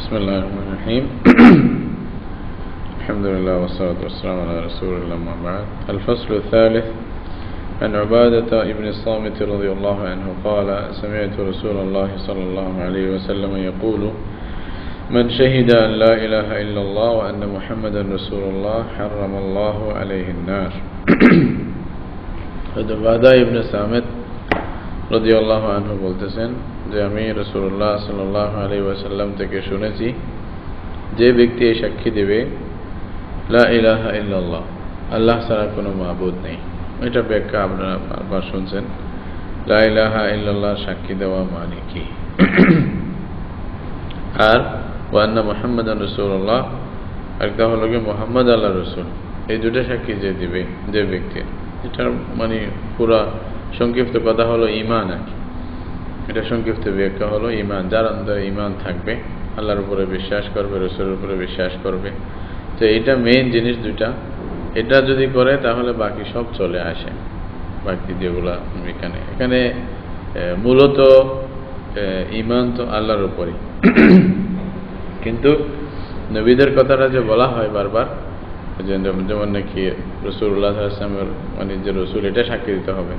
بسم الله الرحمن الرحيم الحمد لله والصلاة والسلام على رسول الله ما بعد. الفصل الثالث. عن عبادة ابن الصامت رضي الله عنه قال: سمعت رسول الله صلى الله عليه وسلم يقول: من شهد أن لا إله إلا الله وأن محمدا رسول الله حرم الله عليه النار. عبادة ابن الصامت رضي الله عنه বলতেছেন যে আমি রাসূলুল্লাহ সাল্লাল্লাহু আলাইহি ওয়াসাল্লাম থেকে শুনেছি, যে ব্যক্তি সাক্ষী দেবে লা ইলাহা ইল্লাল্লাহ, আল্লাহ ছাড়া কোনো মাবুদ নেই। এটা ব্যাখ্যা আপনারা বারবার শুনছেন। লা ইলাহা ইল্লাল্লাহ সাক্ষী দেওয়া মানে কি? আর ওয়া আন্না মুহাম্মাদান রাসূলুল্লাহ, একটা হলো কি মুহাম্মদ আল্লাহর রাসূল। এই দুটো সাক্ষী যে দিবে যে ব্যক্তি, এটার মানে পুরা সংক্ষিপ্ত কথা হলো ঈমান। আর এটা সংক্ষিপ্ত ব্যাখ্যা হলো ঈমান। যার অন্তরে ঈমান থাকবে, আল্লাহর উপরে বিশ্বাস করবে, রাসূলের উপরে বিশ্বাস করবে, তো এটা মেইন জিনিস দুইটা। এটা যদি করে তাহলে বাকি সব চলে আসে। বাকি যেগুলা এখানে মূলত ঈমান তো আল্লাহর উপরে, কিন্তু নবীদের কথাটা যে বলা হয় বারবার, যেমন নাকি রাসূলুল্লাহ সাল্লাল্লাহু আলাইহি ওয়াসাল্লামের মানে যে রাসূল, এটা সাক্ষী দিতে হবে।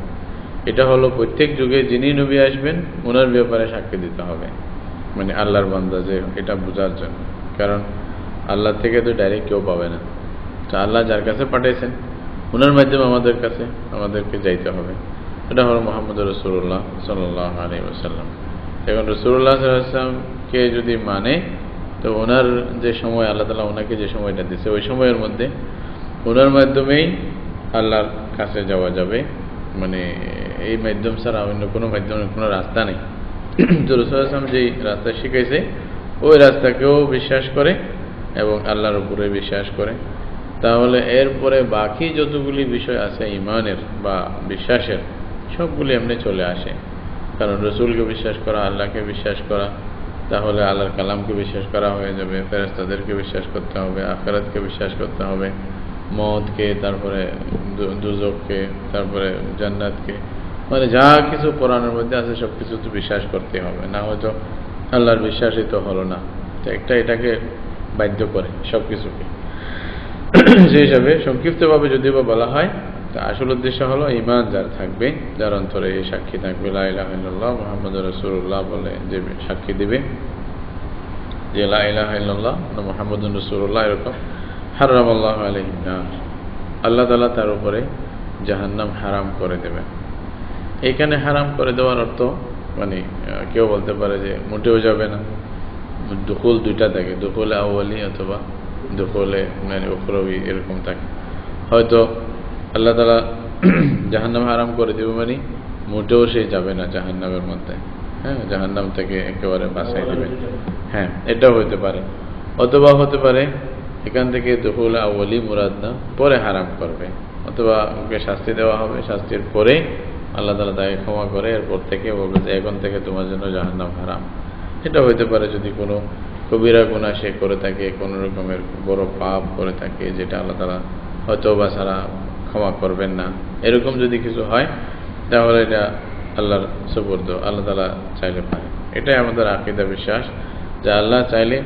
এটা হলো প্রত্যেক যুগে যিনি নবী আসবেন ওনার ব্যাপারে সাক্ষী দিতে হবে, মানে আল্লাহর বান্দা যে, এটা বোঝার জন্য। কারণ আল্লাহ থেকে তো ডাইরেক্ট কেউ পাবে না, তো আল্লাহ যার কাছে পাঠাইছেন ওনার মাধ্যমে আমাদেরকে যাইতে হবে। এটা হলো মুহাম্মদ রাসূলুল্লাহ সাল্লাল্লাহু আলাইহি ওয়াসাল্লাম। এখন রাসূলুল্লাহ সাল্লাল্লাহু আলাইহি ওয়াসাল্লামকে যদি মানে, তো ওনার যে সময় আল্লাহ তাআলা ওনাকে যে সময়টা দিয়েছে, ওই সময়ের মধ্যে ওনার মাধ্যমেই আল্লাহর কাছে যাওয়া যাবে। মানে এই মাধ্যম ছাড়া অন্য কোনো মাধ্যমের কোনো রাস্তা নেই। তো রাসূল সাল্লাল্লাহু আলাইহি ওয়াসাল্লাম যেই রাস্তা শিখাইছে, ওই রাস্তাকেও বিশ্বাস করে এবং আল্লাহর উপরে বিশ্বাস করে, তাহলে এরপরে বাকি যতগুলি বিষয় আছে ঈমানের বা বিশ্বাসের, সবগুলি এমনি চলে আসে। কারণ রাসূলকে বিশ্বাস করা, আল্লাহকে বিশ্বাস করা, তাহলে আল্লাহর কালামকে বিশ্বাস করা হয়ে যাবে, ফেরেশতাদেরকে বিশ্বাস করতে হবে, আখিরাতকে বিশ্বাস করতে হবে, মওতকে, তারপরে দুজখকে, তারপরে জান্নাতকে, মানে যা কিছু কোরআনের মধ্যে আছে সব কিছু তো বিশ্বাস করতে হবে। না হয়তো আল্লাহর বিশ্বাসই তো হলো না। তো একটা এটাকে বাধ্য করে সব কিছুকে। সেই হিসাবে সংক্ষিপ্তভাবে যদিও বা বলা হয়, তা আসল উদ্দেশ্য হলো ঈমান যার থাকবে, যার অন্তরে এই সাক্ষী থাকবে লা ইলাহা ইল্লাল্লাহ মুহাম্মাদুর রাসূলুল্লাহ বলে যে সাক্ষী দিবে যে লা ইলাহা ইল্লাল্লাহ মুহাম্মাদুর রাসূলুল্লাহ, এরকম হারামাল্লাহু আলাইহিন নার, আল্লাহ তাআলা তার উপরে জাহান্নাম হারাম করে দেবেন। এইখানে হারাম করে দেওয়ার অর্থ, মানে কেউ বলতে পারে যে মোটেও যাবে না। দুখুল দুইটা থাকে, দুখুলে আউয়ালি অথবা দুখুলে মানে উখরাবি, এরকম থাকে। হয়তো আল্লাহ তাআলা জাহান্নাম হারাম করে দেবে মানে মোটেও সে যাবে না জাহান্নামের মধ্যে, হ্যাঁ, জাহান্নাম থেকে একেবারে বাঁচাই দেবে, হ্যাঁ, এটাও হতে পারে। অথবা হতে পারে এখান থেকে দুখুল আউয়ালি মুরাদ না, পরে হারাম করবে, অথবা ওকে শাস্তি দেওয়া হবে, শাস্তির পরে আল্লাহ তাআলা তাকে ক্ষমা করে এরপর থেকে বলবে যে এখন থেকে তোমার জন্য জাহান্নাম হারাম। এটা হইতে পারে যদি কোনো কবিরা গুনাহ সে করে থাকে, কোনো রকমের বড় পাপ করে থাকে, যেটা আল্লাহ তাআলা হয়তো বা ছাড়া ক্ষমা করবেন না, এরকম যদি কিছু হয়, তাহলে এটা আল্লাহর সুপুর্দ, আল্লাহ তাআলা চাইলে পারে। এটাই আমাদের আকীদা বিশ্বাস, যে আল্লাহ চাইলে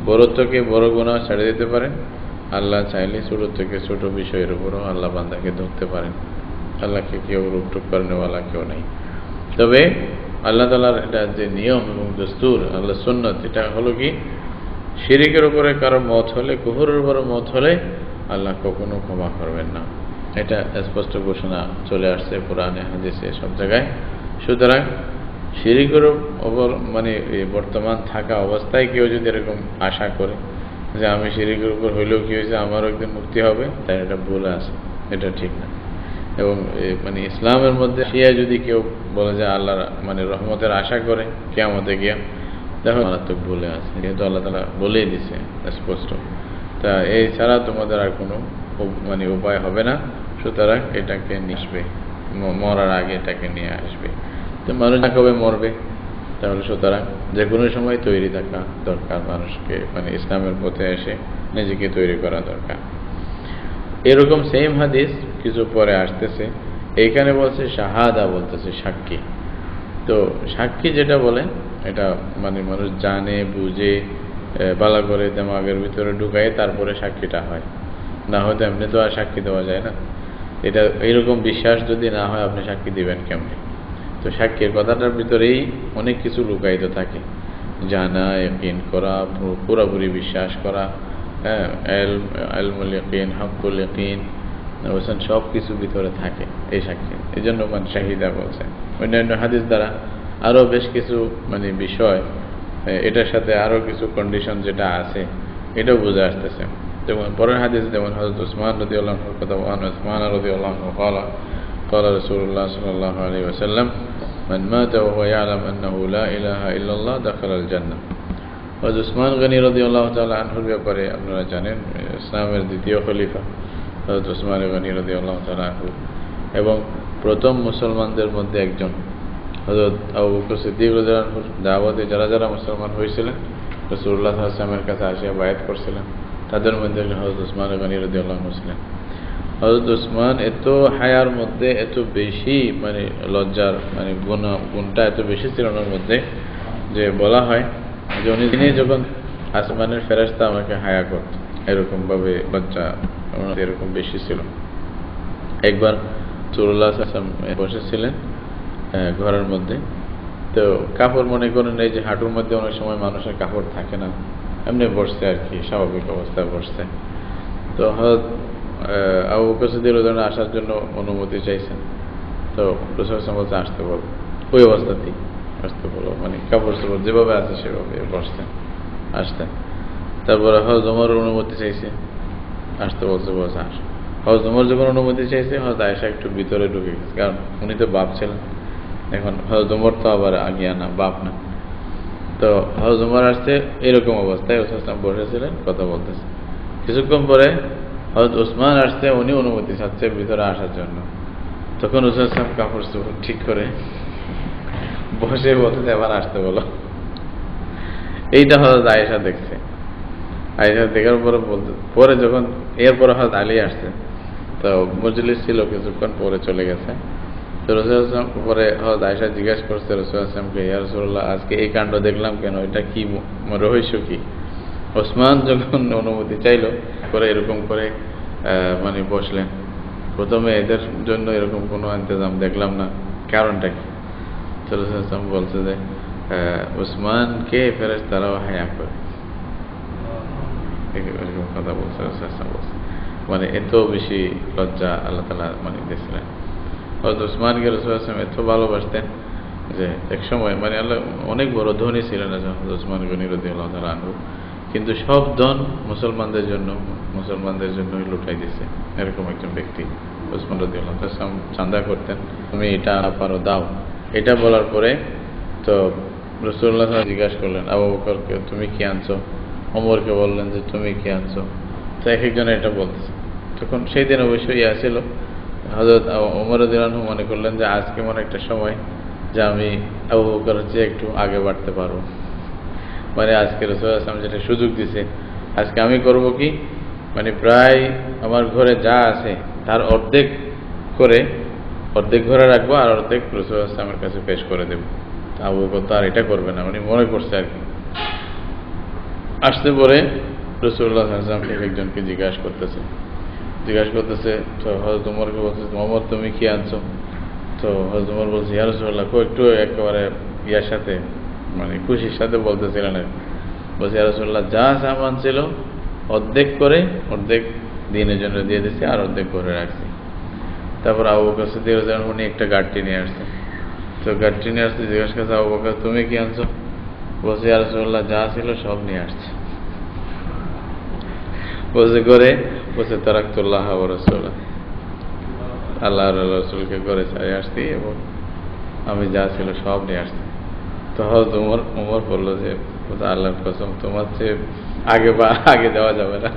বড় থেকে বড় গুনাহ ছেড়ে দিতে পারেন, আল্লাহ চাইলে ছোট থেকে ছোট বিষয়ের উপরও আল্লাহ বান্দাকে ধরতে পারেন। আল্লাহকে কেউ রূপটুপ করেনেওয়ালা কেউ নেই। তবে আল্লাহ তাআলার এটা যে নিয়ম এবং দস্তুর, আল্লাহ সুন্নত, এটা হলো কি, শিরিকের উপরে কারো মত হলে, কুফরের উপরে মত হলে আল্লাহ কখনো ক্ষমা করবেন না। এটা স্পষ্ট ঘোষণা চলে আসছে কোরআনে, হাদিসে, সব জায়গায়। সুতরাং শিরিকের উপর মানে বর্তমান থাকা অবস্থায় কেউ যদি এরকম আশা করে যে আমি শিরিকের উপর হইলেও কি হয়েছে, আমারও একদিন মুক্তি হবে, তাই এটা ভুল আছে, এটা ঠিক না। এবং মানে ইসলামের মধ্যে শিয়া যদি কেউ বলে যে আল্লাহর মানে রহমতের আশা করে কিয়ামতে গিয়া, দেখো মারাত্মক ভুলে আছে, যেহেতু আল্লাহ তাআলা বলেই দিছে স্পষ্ট। তা এই ছাড়া তোমাদের আর কোনো মানে উপায় হবে না। সুতরাং এটাকে নিসবে, মরার আগে এটাকে নিয়ে আসবে। তো মানুষ না কবে মরবে, তাহলে সুতরাং যে কোনো সময় তৈরি থাকা দরকার মানুষকে, মানে ইসলামের পথে এসে নিজেকে তৈরি করা দরকার। এরকম সেম হাদিস কিছু পরে আসতেছে, এইখানে বলছে শাহাদা, বলতেছে সাক্ষী। তো সাক্ষী যেটা বলেন এটা মানে মানুষ জানে বুঝে ভালো করে দেমাগের ভিতরে ঢুকায় তারপরে সাক্ষীটা হয়, না হয়তো এমনি তো আর সাক্ষী দেওয়া যায় না। এটা এইরকম বিশ্বাস যদি না হয় আপনি সাক্ষী দিবেন কেমনে? তো সাক্ষীর কথাটার ভিতরেই অনেক কিছু লুকায়িত থাকে, জানা, ইয়াকিন করা, পুরোপুরি বিশ্বাস করা, হ্যাঁ, ইলমুল ইয়াকিন, হাক্কুল ইয়াকিন, বলছেন সব কিছু ভিতরে থাকে এই সাক্ষী। এই জন্য মানে শাহিদা বলছেন। অন্যান্য হাদিস দ্বারা আরও বেশ কিছু মানে বিষয়, এটার সাথে আরও কিছু কন্ডিশন যেটা আছে এটাও বুঝে আসতেছে। যেমন পরের হাদিস, যেমন হযরত উসমান রাদিয়াল্লাহু আনহুর কথা, উসমান রাদিয়াল্লাহু আনহু قال رسول الله صلى الله عليه وسلم من مات وهو يعلم أنه لا إله إلا الله دخل الجنة। হযরত উসমান গনি রাদিয়াল্লাহু তাআলা আনহুর ব্যাপারে আপনারা জানেন, ইসলামের দ্বিতীয় খলিফা হযরত উসমান গনি রাদিয়াল্লাহু তাআলা আনহু, এবং প্রথম মুসলমানদের মধ্যে একজন। হযরত আবু বকর সিদ্দিক রাদিয়াল্লাহু আনহুর দাওয়াতে যারা যারা মুসলমান হয়েছিলেন, রাসূলুল্লাহ সাল্লাল্লাহু আলাইহি ওয়াসাল্লামের কাছে আসিয়া বায়াত করছিলেন, তাদের মধ্যে হযরত উসমান গনি রাদিয়াল্লাহু আনহু ছিলেন। হযরত উসমান এত হায়ার মধ্যে এত বেশি মানে লজ্জার মানে গুণটা এত বেশি ছিল ওনার মধ্যে, যে বলা হয় যে উনি যখন আসমানের ফেরেশতা আমাকে হায়া করত, এরকম ভাবে লজ্জা এরকম বেশি ছিল। একবার রাসূলুল্লাহ সাল্লাল্লাহু আলাইহি ওয়াসাল্লাম বসেছিলেন ঘরের মধ্যে, তো কাপড় মনে করেন এই যে হাঁটুর মধ্যে অনেক সময় মানুষের কাপড় থাকে না, এমনি বসছে আর কি, স্বাভাবিক অবস্থায় বসছে। তো হযরত আবু বকর সিদ্দিক রাদিয়াল্লাহু আনহু আসার জন্য অনুমতি চাইছেন, তো রাসূল সাল্লাল্লাহু আলাইহি ওয়াসাল্লাম আসতে বলো, ওই অবস্থাতেই আসতে বলো, মানে কাপড় চোপড় যেভাবে আছে সেভাবে বসতেন, আসতেন। তারপরে হযরত ওমর অনুমতি চাইছে, আসতে বলছে, বলছে আস। হযরত ওমর যখন অনুমতি চাইছে, হযরত আয়েশা একটু ভিতরে ঢুকে গেছে, কারণ উনি তো বাপ ছিলেন। এখন হযরত ওমর তো আবার আগিয়া না, বাপ না। তো হযরত ওমর আসছে, এরকম অবস্থায় রাসূল সাল্লাল্লাহু আলাইহি ওয়াসাল্লাম বসেছিলেন, কথা বলতেছে। কিছুক্ষণ পরে হযরত উসমান আসছে, উনি অনুমতি চাচ্ছে ভিতরে আসার জন্য। তখন রাসূল সাল্লাল্লাহু আলাইহি ওয়াসাল্লাম কাপড় চোপড় ঠিক করে বসে বলতে, এবার আসতে বলো। এইটা হযরত আয়েশা দেখছে। আয়েশা দেখার পরে বলতে, পরে যখন এরপরে হযরত আলী আসছে, তো মজলিস ছিল, কিছুক্ষণ পরে চলে গেছে। তো রাসূল সাল্লাল্লাহু আলাইহি ওয়াসাল্লাম পরে হযরত আয়েশা জিজ্ঞাসা করছে রাসূল সাল্লাল্লাহু আলাইহি ওয়াসাল্লামকে, ইয়া রাসূলুল্লাহ, আজকে এই কাণ্ড দেখলাম কেন, এটা কি রহস্য কি? ওসমান যখন অনুমতি চাইলো করে এরকম করে মানে বসলেন, প্রথমে এদের জন্য এরকম কোনো ইন্তজাম দেখলাম না, কারণটা কি? তো রাসূল সাল্লাল্লাহু আলাইহি ওয়াসাল্লাম বলছে যে ওসমানকে ফেরেশতারাও হায়া করে, এরকম কথা বলছে রাসূল সাল্লাল্লাহু আলাইহি ওয়াসাল্লাম। মানে এত বেশি লজ্জা আল্লাহ তাআলা মানে দিয়েছিলেন। হযরত ওসমানকে রাসূল সাল্লাল্লাহু আলাইহি ওয়াসাল্লাম এত ভালোবাসতেন যে এক সময় মানে আল্লাহ অনেক বড় ধনী ছিলেন হযরত ওসমান গনি রাদিয়াল্লাহু তাআলা আনহু, কিন্তু সব ধন মুসলমানদের জন্য লুটাই দিছে, এরকম একজন ব্যক্তি ওসমান রাদিয়াল্লাহু তাআলা। চাঁদা করতেন, তুমি এটা না পারো দাও। এটা বলার পরে তো রাসূলুল্লাহ সাল্লাল্লাহু আলাইহি ওয়াসাল্লাম জিজ্ঞাসা করলেন আবু বকরকে, তুমি কি আনছো? ওমরকে বললেন যে তুমি কি আনছো? তো এক একজনে এটা বলতেছে। তখন সেই দিন অবশ্যই ছিল, হযরত ওমর রাদিয়াল্লাহু আনহু মনে করলেন যে আজকে মনে একটা সময় যে আমি আবু বকরের চেয়ে একটু আগে বাড়তে পারবো, মানে আজকে রাসূল সাল্লাল্লাহু আলাইহি ওয়াসাল্লাম যেটা সুযোগ দিছে, আজকে আমি করব কি, মানে প্রায় আমার ঘরে যা আছে তার অর্ধেক ঘরে রাখবো, আর অর্ধেক রাসূল সাল্লাল্লাহু আলাইহি ওয়াসাল্লামের কাছে পেশ করে দেব। আবু বকর তো আর এটা করবে না, মানে মনে করছে আর কি। আসতে পরে রাসূলুল্লাহ সাল্লাল্লাহু আলাইহি ওয়াসাল্লাম একজনকে জিজ্ঞাসা করতেছে। তো হযরত ওমরকে বলছে, ওমর তুমি কি আনছো? তো হযরত ওমর বলছে, ইয়া রাসূলুল্লাহ, একটু একেবারে ইয়ার সাথে মানে খুশির সাথে বলতেছিলেন, বলছে ইয়া রাসূলুল্লাহ, যা সামান ছিল অর্ধেক দিনের জন্য দিয়ে দিচ্ছি, আর অর্ধেক ঘরে রাখছি। তারপর আবু বকর সিদ্দিক রাদিয়াল্লাহু আনহু উনি একটা গাড়ি নিয়ে আসছে। তো গাড়ি নিয়ে আসতে জিজ্ঞাসা করছে, আবু বকর তুমি কি আনছো? বলছে ইয়া রাসূলুল্লাহ, যা ছিল সব নিয়ে আসছে। বলছে করে, বলছে তারাকতুল্লাহ ওয়া রাসূলাহ, আল্লাহ আর রাসূলকে করে ছাড়ে আসছি এবং আমি যা ছিল সব নিয়ে আসছি। তো হযরত ওমর বলল যে আল্লাহর কসম, তোমার চেয়ে আগে যাওয়া যাবে না।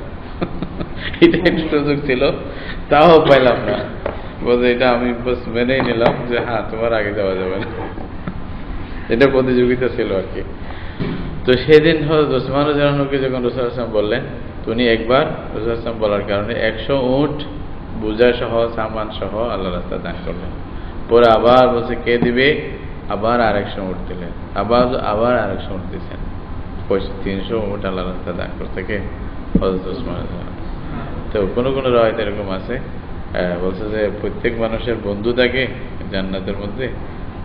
এটা একটু সুযোগ ছিল, তাও পাইলাম না। বলছে এটা আমি বাস মেনেই নিলাম যে হ্যাঁ তোমার আগে যাওয়া যাবে না, এটা প্রতিযোগিতা ছিল আর কি। তো সেদিন হযরত ওসমান রাদিয়াল্লাহু আনহুকে যখন রাসূল সাল্লাল্লাহু আলাইহি ওয়াসাল্লাম বললেন, উনি একবার রাসূল সাল্লাল্লাহু আলাইহি ওয়াসাল্লাম বলার কারণে 100 উট বোঝা সহ সামান সহ আল্লাহর রাস্তায় দান করলেন। পরে আবার বলছে কে দিবে? আবার আরেকশো উঠ দিলেন, আবার আরেকশো উঠ দিচ্ছেন। 300 উঠ আল্লাহ রাস্তা দান করতে কে? হযরত ওসমান রাদিয়াল্লাহু আনহু। তো কোনো কোনো রাওয়ায়াতে এরকম আছে, বলছে যে প্রত্যেক মানুষের বন্ধু থাকে জান্নাতের মধ্যে,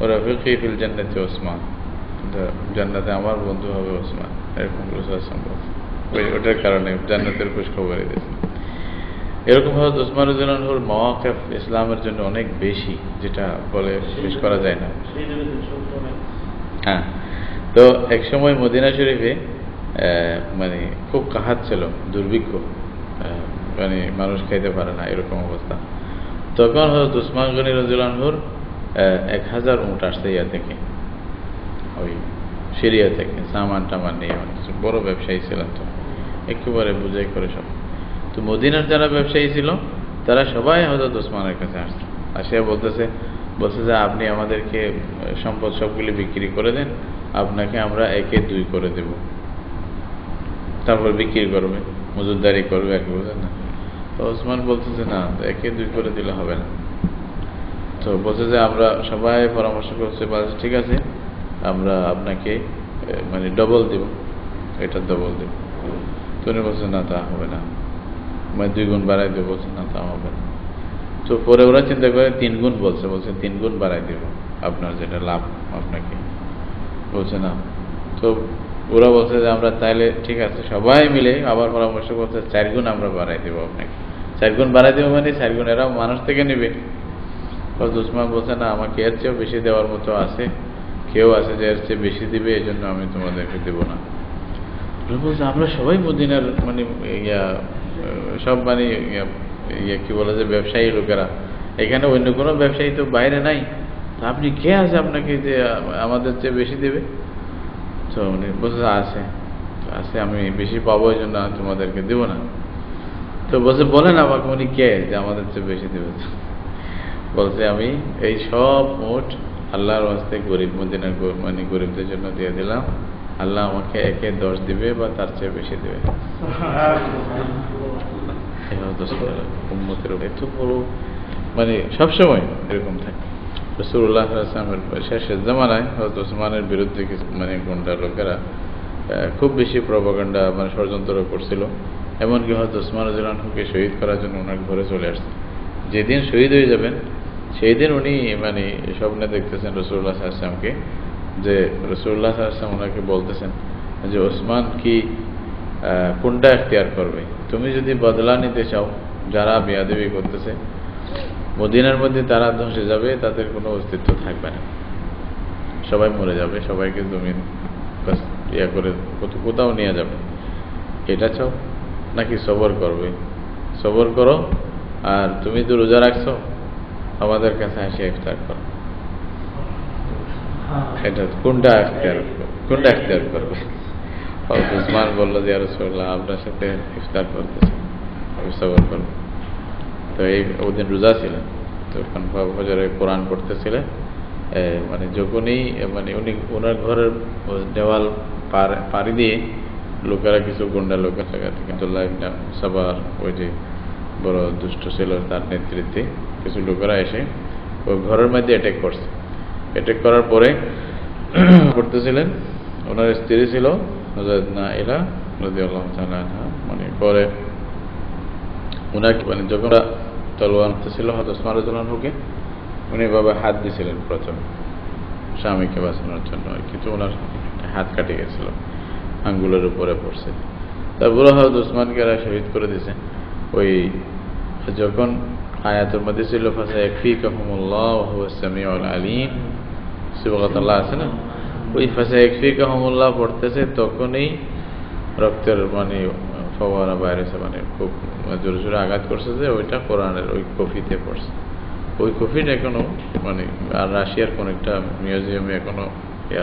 ওরা রফিকি ফিল জান্নাতি ওসমান, জান্নাতে আমার বন্ধু হবে ওসমান, এরকম সম্ভব। ওটার কারণে জান্নাতের খোঁজ খবর দিয়েছে। এরকম হযরত ওসমান রাদিয়াল্লাহু আনহুর মাওয়াকিফ ইসলামের জন্য অনেক বেশি, যেটা বলে শেষ করা যায় না। হ্যাঁ, তো এক সময় মদিনা শরীফে মানে খুব কাহাত ছিল, দুর্ভিক্ষ, মানে মানুষ খাইতে পারে না এরকম অবস্থা। তখন হযরত ওসমান গনি রাদিয়াল্লাহু আনহুর 1000 উট আসছে ইয়া থেকে, ওই সিরিয়া থেকে সামান টামান নিয়ে। বড় ব্যবসায়ী ছিলেন তো, একেবারে বুঝাই করে সব। তো মদিনার যারা ব্যবসায়ী ছিল তারা সবাই হযরত ওসমানের কাছে আসছে, আসে বলছে যে আপনি আমাদেরকে সম্পদ সবগুলি বিক্রি করে দেন, আপনাকে আমরা 1-এ 2 করে দেব। তারপর বিক্রি করবে, মজুদদারি করবে আর কি, বুঝলেন না? তো ওসমান বলতেছে না, 1-এ 2 করে দিলে হবে না। তো বলছে যে আমরা সবাই পরামর্শ করছে, বলছে ঠিক আছে আমরা আপনাকে মানে ডবল দেব, এটা ডবল দেব। তো উনি বলছে না তা হবে না, মানে 2 গুণ বাড়াই দেবো। বলছে না তা হবে না। তো পরে ওরা চিন্তা করে 3 গুণ বলছে 3 গুণ বাড়াই দেব আপনার যেটা লাভ আপনাকে। বলছে না। তো ওরা বলছে যে আমরা তাইলে ঠিক আছে, সবাই মিলে আবার পরামর্শ করছে 4 গুণ আমরা বাড়াই দেবো আপনাকে। 4 গুণ বাড়াই দেবো মানে 4 গুণ এরা মানুষ থেকে নেবে। হযরত ওসমান বলছে না, আমাকে এর চেয়েও বেশি দেওয়ার মতো আছে, কেউ আছে যে এর চেয়ে বেশি দিবে, এই জন্য আমি তোমাদেরকে দেবো না। বলছে আমরা সবাই মদিনার মানে সব মানে কি বলে যে ব্যবসায়ী লোকেরা, এখানে অন্য কোনো ব্যবসায়ী তো বাইরে নাই, তা আপনি কে আছে আপনাকে যে আমাদের চেয়ে বেশি দেবে? তো উনি বলছে আছে আমি বেশি পাবো, এই জন্য তোমাদেরকে দেব না। তো বলছে বলেন আমাকে উনি কে যে আমাদের চেয়ে বেশি দেবে? বলছে আমি এই সব মোট আল্লাহর ওয়াস্তে গরিব মদিনার মানে গরিবদের জন্য দিয়ে দিলাম, আল্লাহ আমাকে 1-এ 10 দিবে বা তার চেয়ে বেশি দেবে। এত বড় মানে সবসময় এরকম থাকে। রাসূলুল্লাহ সাল্লাল্লাহু আলাইহি ওয়াসাল্লামের শেষের জামানায় হযরত ওসমানের বিরুদ্ধে মানে গুন্ডা লোকেরা খুব বেশি প্রপাগান্ডা মানে ষড়যন্ত্র করছিল। এমনকি হযরত ওসমান রাদিয়াল্লাহু আনহুকে শহীদ করার জন্য ওনার ঘরে চলে আসছে। যেদিন শহীদ হয়ে যাবেন সেই দিন উনি মানে স্বপ্নে দেখতেছেন রাসূলুল্লাহ সাল্লাল্লাহু আলাইহি ওয়াসাল্লামকে, যে রাসূলুল্লাহ সাল্লাল্লাহু আলাইহি ওয়াসাল্লাম ওনাকে বলতেছেন যে ওসমান কি কোনটা এখতিয়ার করবে? তুমি যদি বদলা নিতে চাও, যারা বেয়াদবি করতেছে মদিনার মধ্যে তারা ধ্বংসে যাবে, তাদের কোনো অস্তিত্ব থাকবে না, সবাই মরে যাবে, সবাইকে জমিন ইয়া করে কোথাও নিয়ে যাবে, এটা চাও নাকি সবর করবে? সবর করো, আর তুমি তো রোজা রাখছো, আমাদের কাছে আসে ইফতার করো। এটা কোনটা এখতিয়ার করবে? উসমান বললো যে ইয়া রাসূলুল্লাহ আপনার সাথে ইফতার করতেছে, আমি সবর করবো। তো এই ওদিন রোজা ছিলেন, তখন ফজরে কোরআন পড়তেছিলেন। মানে যখনই মানে উনি ওনার ঘরের দেওয়াল পাড়ি দিয়ে লোকেরা কিছু গুন্ডা লোকের কিন্তু সবার ওই যে বড় দুষ্ট ছিল তার নেতৃত্বে কিছু লোকেরা এসে ওই ঘরের মধ্যে অ্যাটাক করছে। অ্যাটাক করার পরে করতেছিলেন, ওনার স্ত্রী ছিল হযরত নাইলা রাদিয়াল্লাহু তাআলা আনহা, মানে পরে উনাকে মানে যখন তলোয়ার ছিল হযরত ওসমান রাদিয়াল্লাহু আনহুকে, উনি বাবা হাত দিয়েছিলেন প্রথম স্বামীকে বাঁচানোর জন্য, কিন্তু ওনার হাত কাটে গেছিল, আঙ্গুলের উপরে পড়ছে। তারপরে হযরত ওসমানকে শহীদ করে দিয়েছে। ওই যখন আয়াতের মধ্যে ছিল ফাসায়াকফিকাহুমুল্লাহু ওয়া হুয়াস সামিউল আলিম, সুবহানাল্লাহ আছে না, ওই ফাসায়াকফিকাহুমুল্লাহ পড়তেছে, তখনই রক্তের মানে ফওয়ারা বাইরেছে, মানে খুব জোরে জোরে আঘাত করছে, যে ওইটা কোরআনের ওই কফিতে পড়ছে। ওই কফিটা এখনো মানে আর রাশিয়ার কোন একটা মিউজিয়ামে এখনো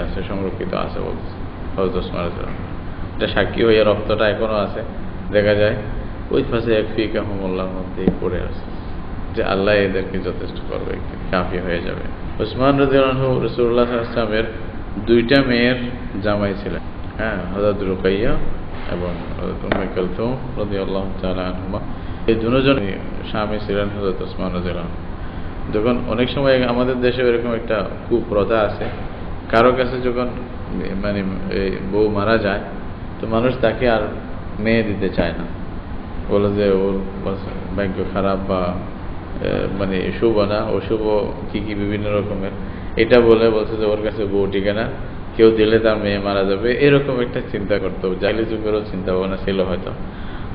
আছে, সংরক্ষিত আছে বলছে হযরত ওসমান রাদিয়াল্লাহু আনহু। এটা সাক্ষী হয়ে রক্তটা এখনো আছে, দেখা যায় ওই ফাসায়াকফিকাহুমুল্লাহর মধ্যে পড়ে আছে যে আল্লাহ এদেরকে যথেষ্ট করবে, কাফি হয়ে যাবে। ওসমান রাদিয়াল্লাহু আনহু রাসূলুল্লাহ সাল্লাল্লাহু আলাইহি ওয়াসাল্লামের 2টা মেয়ের জামাই ছিলেন, হ্যাঁ, হযরত রুকাইয়া এবং হযরত উম্মে কুলথুম রাদিয়াল্লাহু তাআলা আনহুমা। এই দুজন স্বামী ছিলেন হযরত ওসমান রাদিয়াল্লাহু আনহু। যখন অনেক সময় আমাদের দেশে এরকম একটা কুপ্রথা আছে কারো কাছে যখন মানে এই বউ মারা যায়, তো মানুষ তাকে আর মেয়ে দিতে চায় না, বলে যে ওর ভাগ্য খারাপ বা মানে শুভ না, অশুভ কি কি বিভিন্ন রকমের, এটা বলছে যে ওর কাছে বউ টিকে না, কেউ দিলে তার মেয়ে মারা যাবে, এরকম একটা চিন্তা করতো। জাহিলি যুগেরও চিন্তা ভাবনা ছিল হয়তো।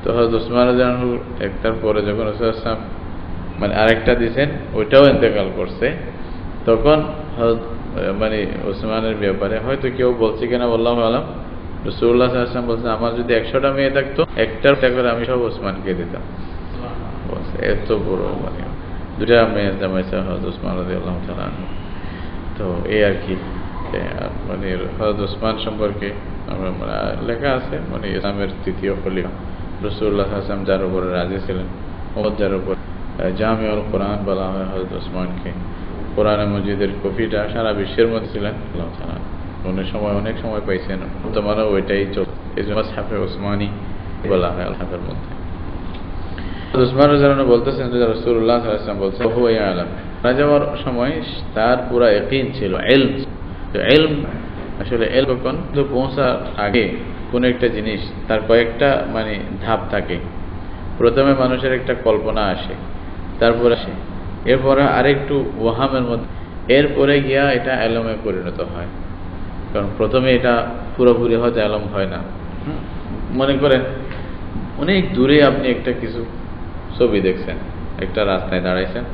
তো হযরত ওসমান রাদিয়াল্লাহু আনহু একটার পরে যখন রাসূলুল্লাহ সাল্লাল্লাহু আলাইহি ওয়াসাল্লাম মানে আরেকটা দিয়েছেন, ওইটাও ইন্তেকাল করছে, তখন মানে ওসমানের ব্যাপারে হয়তো কেউ বলছে কিনা আল্লাহু আলাম, রাসূলুল্লাহ সাল্লাল্লাহু আলাইহি ওয়াসাল্লাম বলছেন আমার যদি 100টা মেয়ে থাকতো, একটার করে আমি সব ওসমানকে দিতাম। এত বড় মানে দুটা মেয়ের জামাইছে হযরত ওসমান রাদিয়াল্লাহু তাআলা আনহু। তো এই আর কি মানে হযরত ওসমান সম্পর্কে আমরা লেখা আছে মানে ইসলামের তৃতীয় খলিফা, রাসূলুল্লাহ সাল্লাল্লাহু আলাইহি ওয়াসাল্লাম যার উপরে রাজি ছিলেন, যার উপর জামিউল কোরআন বলা হয় হযরত ওসমানকে। কোরআন মজিদের কপিটা সারা বিশ্বের মধ্যে ছিলেন আল্লাহ তাআলা, অনেক সময় পাইছেন, তোমারও ওইটাই চলছে, এই জন্য মুসহাফে ওসমানী বলা হয় আল্লাহের মধ্যে। ওসমান রাদিয়াল্লাহু আনহু বলতেছেন যে রাসূলুল্লাহ সাল্লাল্লাহু আলাইহি ওয়াসাল্লাম বলছেন হুয়া ইয়ালাম, মারা যাওয়ার সময় তার পুরা ইয়াকিন ছিল, ইলম। তো ইলম আসলে ইলম কিন্তু পৌঁছার আগে কোন একটা জিনিস তার কয়েকটা মানে ধাপ থাকে। প্রথমে মানুষের একটা কল্পনা আসে, তারপরে আসে, এরপরে আরেকটু ওয়াহামের মধ্যে, এরপরে গিয়া এটা ইলমে পরিণত হয়। কারণ প্রথমে এটা পুরোপুরি হয়তো ইলম হয় না। মনে করেন অনেক দূরে আপনি একটা কিছু ছবি দেখছেন, একটা রাস্তায় দাঁড়াইছেন,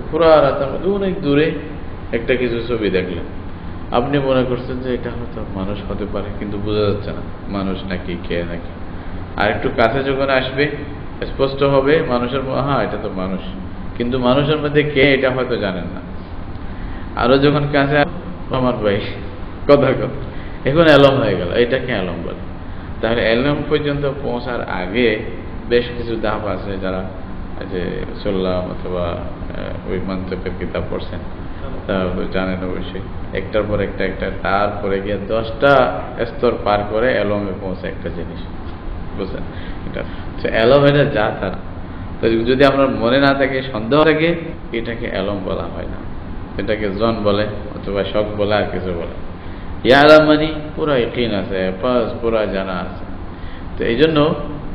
পুরো রাস্তার মধ্যে অনেক দূরে একটা কিছু ছবি দেখলেন, আপনি মনে করছেন যে এটা হয়তো মানুষ হতে পারে, কিন্তু বোঝা যাচ্ছে না মানুষ নাকি কে নাকি। আর একটু কাছে যখন আসবে স্পষ্ট হবে মানুষের, হ্যাঁ এটা তো মানুষ, কিন্তু মানুষের মধ্যে কে এটা হয়তো জানেন না। আরো যখন কাছে আমার ভাই কথা এখন এলম হয়ে গেল, এটাকে এলম বলে। তাহলে এলম পর্যন্ত পৌঁছার আগে বেশ কিছু ধাপ আছে, যারা যে সাল্লাম অথবা ওই মন্তব্যের কিতাব পড়ছেন তা জানেন অবশ্যই। একটার পর একটা তারপরে গিয়ে 10টা স্তর পার করে এলমে পৌঁছে একটা জিনিস, বুঝলেন? এটা এলম, এটা যা তার। তো যদি আমরা মনে না থাকে, সন্দেহ থাকে, এটাকে এলম বলা হয় না, এটাকে জন বলে অথবা শখ বলে, আর কিছু বলে। ইয়ালাম মানে পুরা ইয়াকিন আছে, পুরা জানা আছে। তো এই জন্য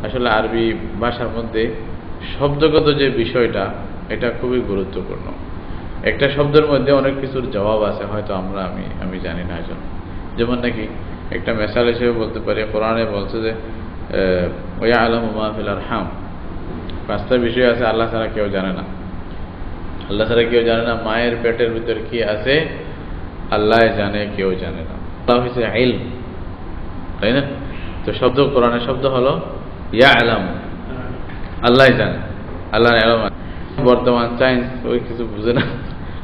আসলে আরবি ভাষার মধ্যে শব্দগত যে বিষয়টা, এটা খুবই গুরুত্বপূর্ণ। একটা শব্দের মধ্যে অনেক কিছুর জবাব আছে, হয়তো আমি জানি না। যেমন নাকি একটা মেসাল হিসেবে বলতে পারি, কোরআনে বলছে যে ওয়া'লামু মা ফিল আরহাম, 5টা বিষয় আছে আল্লাহ ছাড়া কেউ জানে না। আল্লাহ ছাড়া কেউ জানে না মায়ের পেটের ভিতর কি আছে, আল্লাহ জানে, কেউ জানে না। আল্লাহ হচ্ছে ইলম, তাই না? তো শব্দ, কোরআনের শব্দ হলো ইয়া'লামু, আল্লাহ জানে, আল্লাহর ইলম। বর্তমান সায়েন্স ওই কিছু বুঝে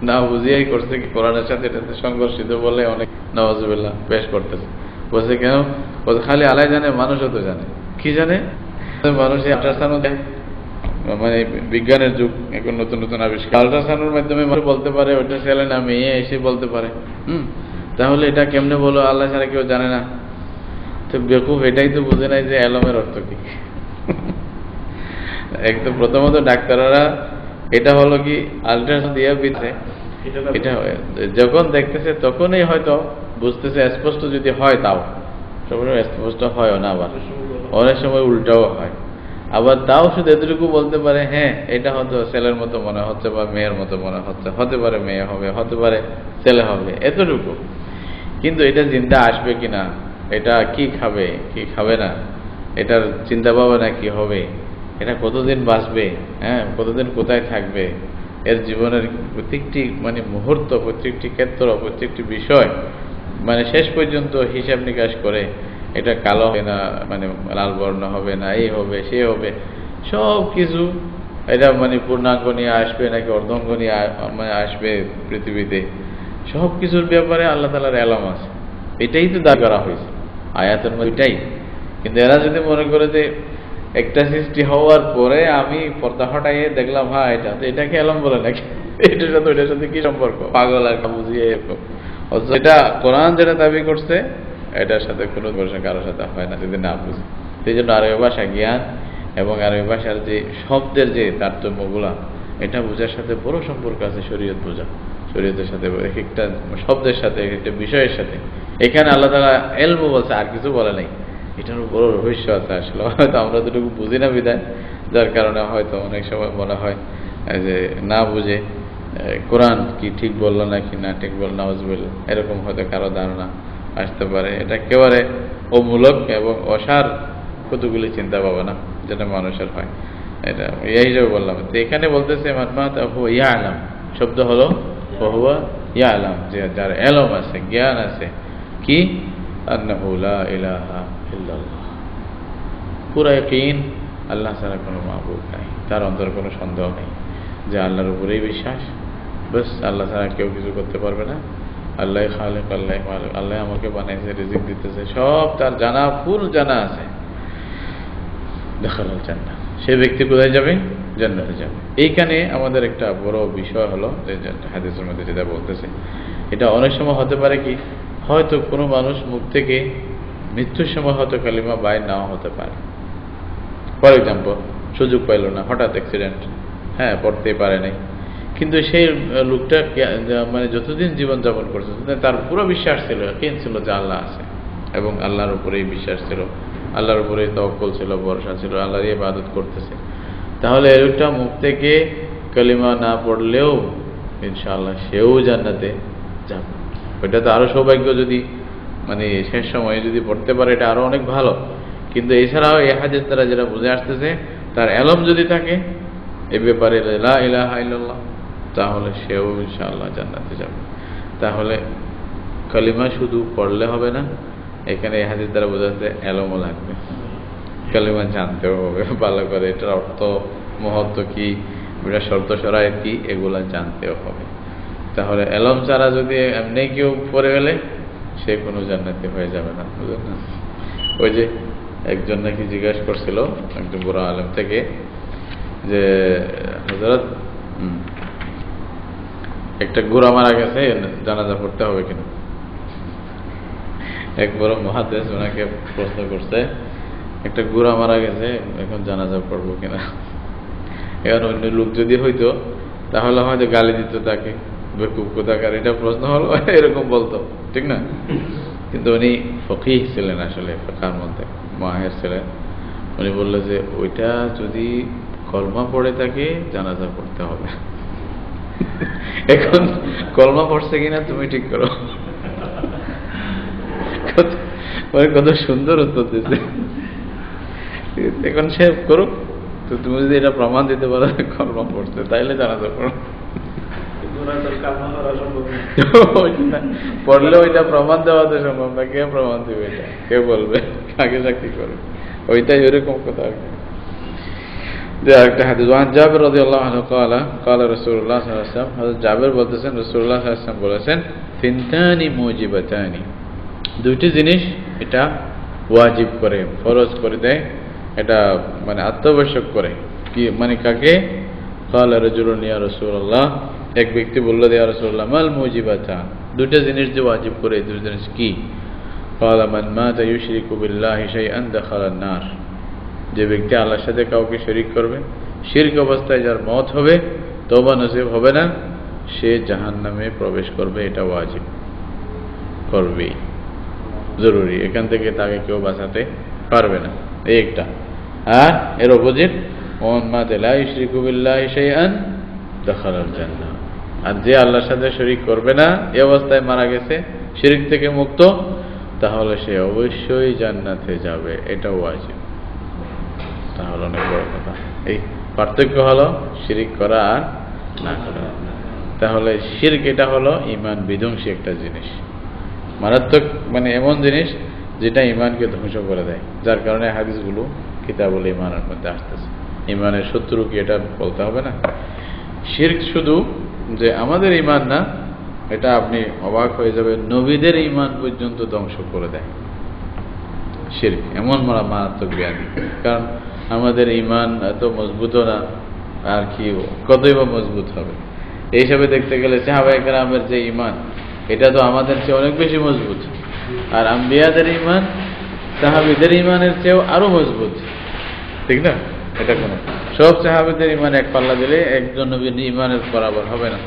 না বুঝিয়েই করছে কি কোরআনের সাথে এটাতে সংঘর্ষিত বলে অনেক নাউজুবিল্লাহ পেশ করতেছে। বলছে কেন? বলছে খালি আল্লাহ জানে, মানুষও তো জানে। কি জানে? মানুষ আল্ট্রাসাউন্ড, মানে বিজ্ঞানের যুগ, এখন নতুন নতুন আবিষ্কার, আল্ট্রাসাউন্ডের মাধ্যমে মানুষ বলতে পারে ওইটা ছেলে না মেয়ে, এসে বলতে পারে। তাহলে এটা কেমনে বলো আল্লাহ ছাড়া কেউ জানে না? তো বেকুব এটাই তো বুঝে নাই যে এলমের অর্থ কি। একদম প্রথমত ডাক্তাররা এটা হলো কি আল্ট্রাসাউন্ড দিয়ে বিধে, এটা যখন দেখতেছে তখনই হয়তো বুঝতেছে, স্পষ্ট যদি হয় তাও, সবসময় স্পষ্ট হয় না, আবার অনেক সময় উল্টাও হয়। আবার তাও শুধু এতটুকু বলতে পারে, হ্যাঁ এটা হয়তো ছেলের মতো মনে হচ্ছে বা মেয়ের মতো মনে হচ্ছে, হতে পারে মেয়ে হবে, হতে পারে ছেলে হবে, এতটুকু। কিন্তু এটা চিন্তা আসবে কিনা, এটা কি খাবে কি খাবে না, এটার চিন্তা ভাবনা কি হবে, এটা কতদিন বাঁচবে, হ্যাঁ কতদিন কোথায় থাকবে, এর জীবনের প্রত্যেকটি মানে মুহূর্ত, প্রত্যেকটি ক্ষেত্র, প্রত্যেকটি বিষয় মানে শেষ পর্যন্ত হিসাব নিকাশ করে, এটা কালো হবে না, মানে লাল বর্ণ হবে না, এই হবে সে হবে, সব কিছু এটা মানে পূর্ণাঙ্গ নিয়ে আসবে নাকি অর্ধাঙ্গ নিয়ে মানে আসবে পৃথিবীতে, সব কিছুর ব্যাপারে আল্লাহ তাআলার ইলম আছে। এটাই তো দাবি করা হয়েছে আয়াতের মধ্যে, এটাই। কিন্তু এরা যদি মনে করে যে একটা সৃষ্টি হওয়ার পরে আমি পর্দা হটাইয়ে দেখলাম, হ্যাঁ এটা তো, এটাকে ইলম বলে নাকি? এটার সাথে ওইটার সাথে কি সম্পর্ক? পাগল আর বুঝিয়ে এরকম। এটা কোরআন যেটা দাবি করছে এটার সাথে কোনো বর্ষা কারোর সাথে হয় না যদি না বুঝে। সেই জন্য আরবি ভাষা জ্ঞান এবং আরবি ভাষার যে শব্দের যে তারতম্যগুলা, এটা বোঝার সাথে বড় সম্পর্ক আছে শরীয়ত বোঝা। শরীয়তের সাথে, এক একটা শব্দের সাথে, এক একটা বিষয়ের সাথে। এখানে আল্লাহ তাআলা ইলম বলছে, আর কিছু বলে নাই। এটার বড় রহস্য আছে আসলে, হয়তো আমরা দুটুকু বুঝি না বিধায়, যার কারণে হয়তো অনেক সময় মনে হয় যে না বুঝে কোরআন কি ঠিক বললো নাকি না ঠিক বলল, নাউজুবিল্লাহ, এরকম হয়তো কারো ধারণা আসতে পারে। এটা একেবারে অমূলক এবং অসার কতগুলি চিন্তা ভাবনা যেটা মানুষের হয়, এটা এই হিসেবে বললাম। তো এখানে বলতেছে ইয়ালাম, শব্দ হলো হুয়া ইয়ালাম, যে যার ইলম আছে, জ্ঞান আছে, কি আন্নাহু লা ইলাহা ইল্লাল্লাহ, পুরা ইয়াকিন আল্লাহ ছাড়া কোনো মাবুদ নাই, তার অন্তরে কোনো সন্দেহ নেই, যে আল্লাহর উপরেই বিশ্বাস, বাস আল্লাহ ছাড়া কেউ কিছু করতে পারবে না, আল্লাহ খালিক, আল্লাহ মালিক, আল্লাহ আমাকে বানাইছে, রিজিক দিতেছে, সব তার জানা, ফুল জানা আছে। দাখালাল জান্নাহ, সে ব্যক্তি কোথায় যাবে? জান্নাতে যাবে। এইখানে আমাদের একটা বড় বিষয় হলো যে হাদিসের মধ্যে যেটা বলতেছে, এটা অনেক সময় হতে পারে কি, হয়তো কোনো মানুষ মুখ থেকে মৃত্যুর সময় হয়তো কালিমা বাইর নাও হতে পারে। ফর এক্সাম্পল, সুযোগ পাইল না, হঠাৎ অ্যাক্সিডেন্ট, হ্যাঁ পড়তেই পারে নাই, কিন্তু সেই লোকটা মানে যতদিন জীবন যাপন করছে তার পুরো বিশ্বাস ছিল, ইয়াকিন ছিল যে আল্লাহ আছে, এবং আল্লাহর উপরেই বিশ্বাস ছিল, আল্লাহর উপরেই তাওয়াক্কুল ছিল, ভরসা ছিল, আল্লাহরই ইবাদত করতেছে। তাহলে এই লোকটা মুখ থেকে কালিমা না পড়লেও ইনশাআল্লাহ সেও জান্নাতে যাবে। ওইটা তো আরো সৌভাগ্য, যদি মানে শেষ সময়ে যদি পড়তে পারে, এটা আরো অনেক ভালো। কিন্তু এছাড়াও এই হাদিস দ্বারা যেটা বুঝে আসতেছে, তার ইলম যদি থাকে এই ব্যাপারে লা ইলাহা ইল্লাল্লাহ, তাহলে সেও ইনশাআল্লাহ জান্নাতে যাবে। তাহলে কালিমা শুধু পড়লে হবে না, এখানে এই হাদিস দ্বারা বোঝা যাচ্ছে ইলমও লাগবে, কালিমা জানতেও হবে ভালো করে, এটার অর্থ মহত্ব কি, এটা শর্ত শরায়েত কি, এগুলা জানতেও হবে। তাহলে ইলম ছাড়া যদি এমনি কেউ পড়ে গেলে সে কোনো জান্নাতি হয়ে যাবে না, বুঝলেন না? ওই যে একজন নাকি জিজ্ঞাসা করছিল একজন বড় আলেম থেকে যে হযরত একটা ঘোড়া মারা গেছে, জানাজা পড়তে হবে কিনা। এক বড় মুহাদ্দিস ওনাকে প্রশ্ন করছে, একটা ঘোড়া মারা গেছে, এখন জানাজা পড়বো কিনা। এখন অন্য লোক যদি হইতো তাহলে হয়তো গালি দিত তাকে, বেকুব কোথাকার, এটা প্রশ্ন হলো, এরকম বলতো, ঠিক না? কিন্তু উনি ফকিহ ছিলেন, আসলে ফিকহের মধ্যে মাহির ছিলেন। উনি বললো যে ওইটা যদি কলমা পড়ে থাকে জানাজা পড়তে হবে। এখন কলমা পড়ছে কিনা তুমি ঠিক করো। কত সুন্দর উত্তর দিচ্ছে। এখন সে করুক, তো তুমি যদি এটা প্রমাণ দিতে পারো কলমা পড়ছে, তাইলে জানাজা পড়ো। পড়লে ওইটা প্রমাণ দেওয়া তো সম্ভব না, কে প্রমাণ দিবে, এটা কে বলবে, কাকে চাকরি করবে, ওইটাই ওইরকম কথা আর কি। যে একটা হাদিস, ওয়ান জাবের রাদিয়াল্লাহু আনহু ক্বালা ক্বালা রাসূলুল্লাহ সাল্লাল্লাহু আলাইহি ওয়াসাল্লাম, হযরত জাবের বলতেছেন রাসূলুল্লাহ সাল্লাল্লাহু আলাইহি ওয়াসাল্লাম বলেছেন, ফিনতানি মুজিবাতানি, দুইটি জিনিস এটা ওয়াজিব করে, ফরজ করে দেয়, এটা মানে আত্মবশ্যক করে। কি মানে কাকে? ক্বালা রাজুলুন ইয়া রাসূলুল্লাহ, এক ব্যক্তি বলল, ইয়া রাসূলুল্লাহ মাল মুজিবাতান, দুইটা জিনিস যে ওয়াজিব করে, এই দুই জিনিস কি? ক্বালা মান মাতা ইউশরিকু বিল্লাহি শাইআন দাখালান নার, যে ব্যক্তি আল্লাহর সাথে কাউকে শরীক করবে, শিরক অবস্থায় যার মওত হবে, তওবা নসিব হবে না, সে জাহান্নামে প্রবেশ করবে, এটা ওয়াজিব, করবেই, জরুরি, এখান থেকে তাকে কেউ বাঁচাতে পারবে না, এই একটা। আর এর অপোজিট, মান মাতা লা ইউশরিকু বিল্লাহি শাইআন দাখালাল জান্নাহ, আর যে আল্লাহর সাথে শরীক করবে না, এই অবস্থায় মারা গেছে, শিরক থেকে মুক্ত, তাহলে সে অবশ্যই জান্নাতে যাবে, এটা ওয়াজিব। তাহলে অনেক বড় কথা। এই পার্থক্য হলো শিরক করা আর না করা। তাহলে শিরক এটা হলো ঈমান বিধ্বংসী একটা জিনিস, মারাত্মক, মানে এমন জিনিস যেটা ঈমানকে ধ্বংস করে দেয়, যার কারণে হাদিসগুলো কিতাবুল ঈমানের মধ্যে আসতেছে। ঈমানের শত্রু কি এটা বলতে হবে না? শিরক শুধু যে আমাদের ঈমান না, এটা আপনি অবাক হয়ে যাবেন, নবীদের ঈমান পর্যন্ত ধ্বংস করে দেয় শিরক, এমন মারাত্মক ব্যাধি। কারণ আমাদের ঈমান এত মজবুতও না, আর কি কতই বা মজবুত হবে। এই হিসাবে দেখতে গেলে সাহাবায়ে কেরামের যে ঈমান, এটা তো আমাদের চেয়ে অনেক বেশি মজবুত, আর আম্বিয়াদের ঈমান সাহাবীদের ঈমানের চেয়েও আরো মজবুত, ঠিক না? এটা কোনো সব সাহাবীদের ঈমান এক পাল্লা দিলে একজন নবীর ঈমানের বরাবর হবে না।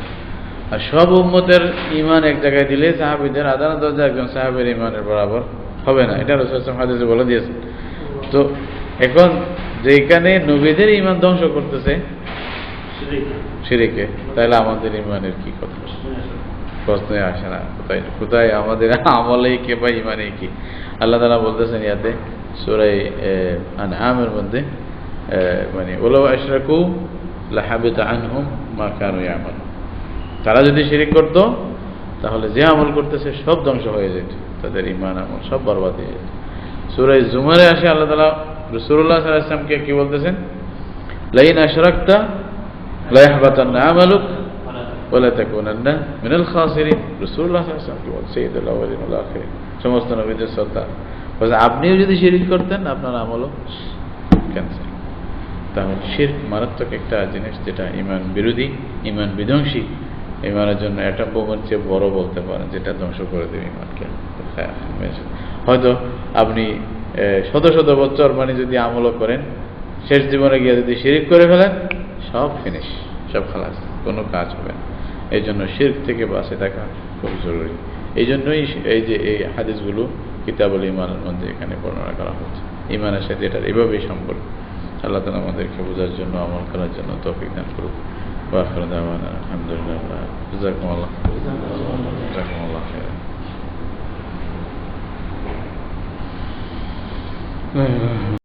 আর সব উম্মতের ইমান এক জায়গায় দিলে সাহাবীদের আদান দরজা একজন সাহাবীর ইমানের বরাবর হবে না, এটা রাসূল সাল্লাল্লাহু আলাইহি ওয়াসাল্লাম হাদিসে বলে দিয়েছেন। তো এখন যেখানে নবীদের ইমান ধ্বংস করতেছে শিরকে, তাহলে আমাদের ইমানের কি কথা? প্রশ্নই আসে না। কোথায় কোথায় আমাদের আমলেই কে বা ইমানেই কি? আল্লাহ তাআলা বলতেছেন ইয়াতে সূরা আনআমের মধ্যে, মানে ওয়ালাউ আশরাকু লাহাবিতা আনহুম মা কানু ইয়ামালুন, তারা যদি শিরক করত তাহলে যে আমল করতেছে সব ধ্বংস হয়ে যেত, তাদের ইমান আমল সব বরবাদ হয়ে যেত। সূরা জুমারে আসে আল্লাহ তাআলা রাসূলুল্লাহ সাল্লাল্লাহু আলাইহি ওয়াসাল্লামকে কি বলতেছেন? লাইন আশরাকতা লা ইয়াহবাতান্না আমালুক ওয়া লা তাকুনান্না মিনাল খাসিরিন। রাসূলুল্লাহ সাল্লাল্লাহু আলাইহি ওয়াসাল্লাম কি বলেন? সাইয়্যিদুল আউয়ালিন ওয়াল আখিরিন, সমস্ত নবীদের সর্দার, বলেন আপনিও যদি শিরক করতেন আপনার আমলও ক্যান্সেল। তাহলে শিরক মারাত্মক একটা জিনিস, যেটা ইমান বিরোধী, ইমান বিধ্বংসী, ইমানের জন্য একটা বোমের চেয়ে বড় বলতে পারেন, যেটা ধ্বংস করে দেবে ইমানকে। হয়তো আপনি শত শত বছর মানে যদি আমলও করেন, শেষ জীবনে গিয়ে যদি শিরক করে ফেলেন, সব ফিনিশ, সব খালাস, কোনো কাজ হবে না। এই জন্য শিরক থেকে বাঁচে থাকা খুব জরুরি। এই জন্যই এই যে এই হাদিসগুলো কিতাবুল ইমানের মধ্যে এখানে বর্ণনা করা হচ্ছে। ইমানের সাথে এটার এভাবেই সম্পর্ক। আল্লাহ তাআলা আমাদেরকে বোঝার জন্য, আমল করার জন্য তৌফিক দান করুক। ওয়া আখিরু দাওয়ানা আলহামদুলিল্লাহ। জাযাকুমুল্লাহ খাইরান।